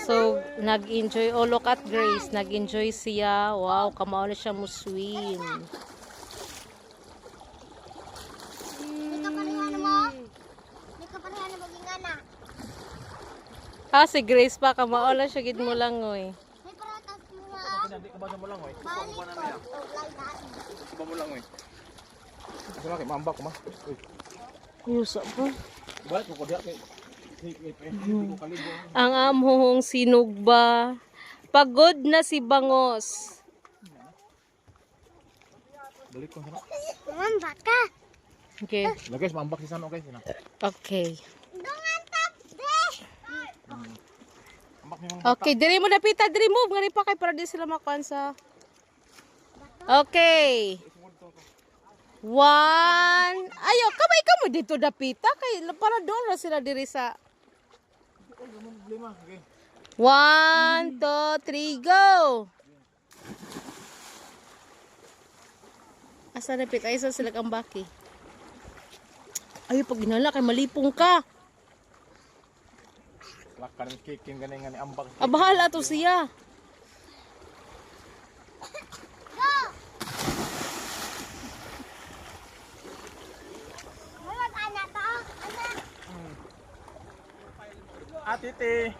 So, nag-enjoy. Oh, look at Grace. Nag-enjoy siya. Wow, kamao na siya mo swim. May kaparihan mo? May kaparihan mo gingana. Ah, si Grace pa. Kamao na siya. Gid mo lang, oy. May paratas mo nga. Hindi ka ba mo lang, oy. Balik ko. Ba mo lang, oy. Wala kay mambak ko ma. Uy. Yusa pa. Balik ko diha kay hindi ko kalibo. Ang amhong sinugba. Pagod na si Bangos. Balik ko sana. Mamba ka. Okay. Guys, mambak si Sano guys, na. Okay. Dungan tap de. Mambak ni mga Okay, diri mo napita, diri mo. Ngari pa kay para di sila makuan sa. Okay. One. Ayo, kamay ka mo dito dapita kay para doon ra sila diri sa. problema. Okay. 1, 2, 3, go. Asa na pit ay sa sila kang baki. Ay pag ginala kay malipong ka. Lakan kiking ganing nga ni ambak. Bahala to siya. Wala anak to. Anak. Atiti.